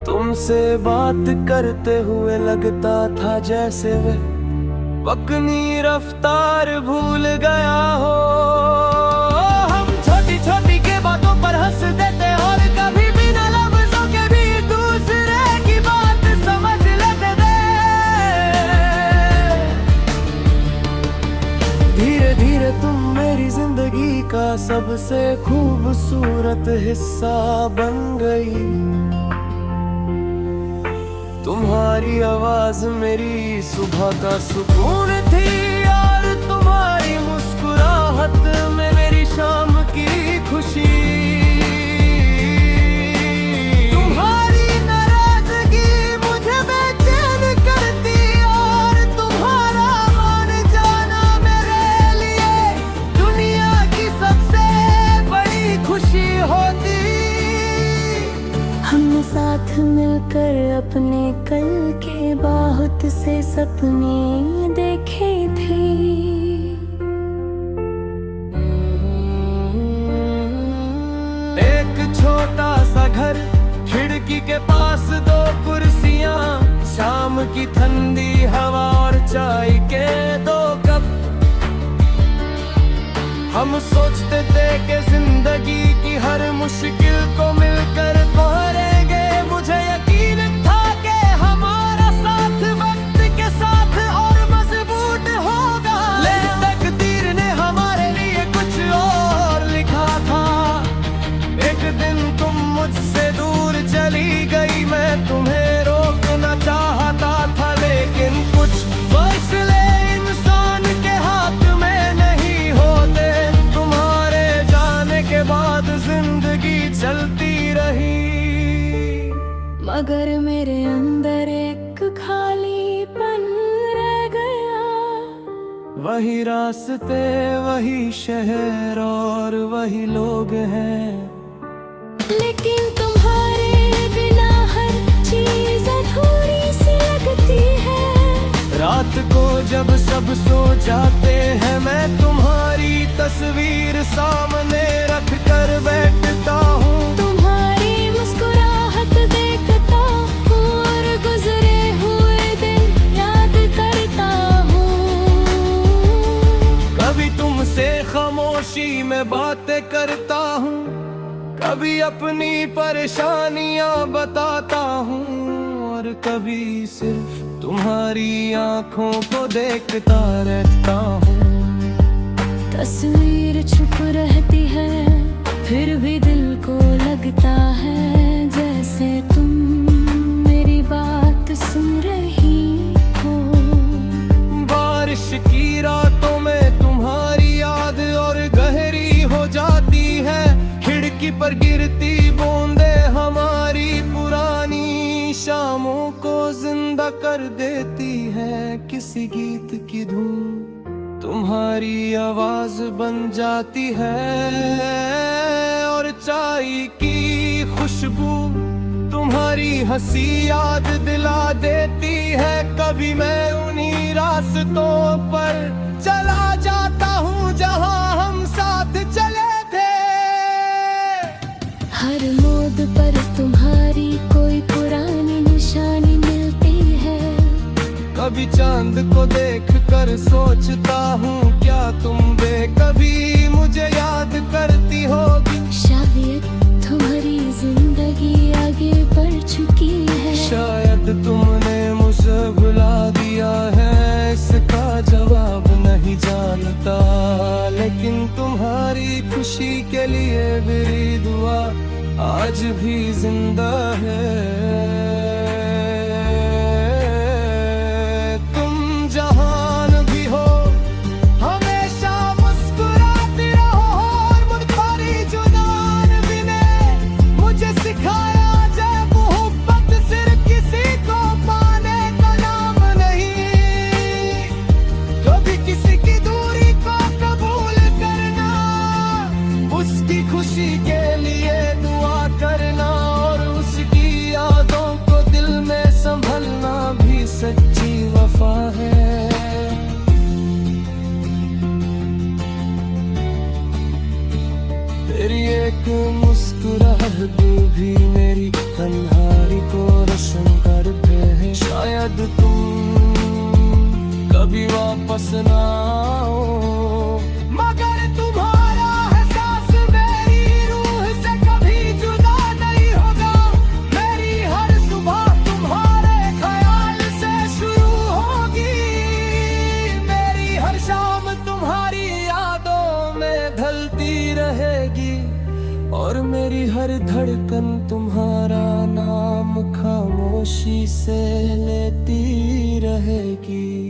तुमसे बात करते हुए लगता था जैसे वे अपनी रफ्तार भूल गया हो। हम छोटी छोटी के बातों पर हंस देते और कभी बिना लफ्जों के भी दूसरे की बात समझ लेते थे। धीरे धीरे तुम मेरी जिंदगी का सबसे खूबसूरत हिस्सा बन गई। तुम्हारी आवाज मेरी सुबह का सुकून थी और तुम्हारी मुस्कुराहट में मेरी शाम की खुशी। तुम्हारी नाराजगी मुझे बेचैन करती और तुम्हारा मान जाना मेरे लिए दुनिया की सबसे बड़ी खुशी होती। हमने साथ मिलकर अपने कल के बहुत से सपने देखे थे। एक छोटा सा घर, खिड़की के पास दो कुर्सियां, शाम की ठंडी हवा और चाय के दो कप। हम सोचते थे कि जिंदगी की हर मुश्किल को मिलकर पारेंगे। मुझे यकीन था कि हमारा साथ वक्त के साथ और मजबूत होगा। लेकिन तकदीर ने हमारे लिए कुछ और लिखा था। एक दिन तुम मुझसे दूर चली गई, मैं तुम्हें रोकना चाहता था लेकिन कुछ फैसले इंसान के हाथ में नहीं होते। तुम्हारे जाने के बाद जिंदगी चलती रही, मगर मेरे अंदर एक खालीपन रह गया। वही रास्ते, वही शहर और वही लोग हैं, लेकिन तुम्हारे बिना हर चीज अधूरी सी लगती है। रात को जब सब सो जाते हैं मैं तुम्हारी तस्वीर सामने रख कर बैठता हूँ। तुम्हारी मुस्कुराहट देखता हूँ और गुजरे हुए दिन याद करता हूँ। कभी तुमसे खामोशी में बातें करता हूँ, कभी अपनी परेशानियां बताता हूँ और कभी सिर्फ तुम्हारी आंखों को देखता रहता हूँ। तस्वीर छुप रहती है फिर भी दिल को लगता है जैसे तुम मेरी बात सुन रही हो। बारिश की रातों में तुम्हारी याद और गहरी हो जाती है। खिड़की पर गिरती बूंदे हमारी पुरानी शामों को जिंदा कर देती है। किसी गीत की धुन तुम्हारी आवाज बन जाती है और चाय की खुशबू तुम्हारी हंसी याद दिला देती है। कभी मैं उन्हीं रास्तों पर चला जाता हूँ जहाँ हम साथ चले थे। हर मोड़ पर तुम्हारी कोई पुरानी निशानी मिलती है। कभी चांद को देख कर सोचता हूँ क्या तुम कभी मुझे याद करती होगी। शायद तुम्हारी जिंदगी आगे बढ़ चुकी है। शायद तुमने मुझे भुला दिया है, इसका जवाब नहीं जानता। लेकिन तुम्हारी खुशी के लिए मेरी दुआ आज भी जिंदा है। खुशी के लिए दुआ करना और उसकी यादों को दिल में संभलना भी सच्ची वफा है। तेरी एक मुस्कुराहट भी मेरी तन्हाई को पास ना आओ। मगर तुम्हारा एहसास मेरी रूह से कभी जुदा नहीं होगा। मेरी हर सुबह तुम्हारे ख्याल से शुरू होगी। मेरी हर शाम तुम्हारी यादों में ढलती रहेगी। और मेरी हर धड़कन तुम्हारा नाम खामोशी से लेती रहेगी।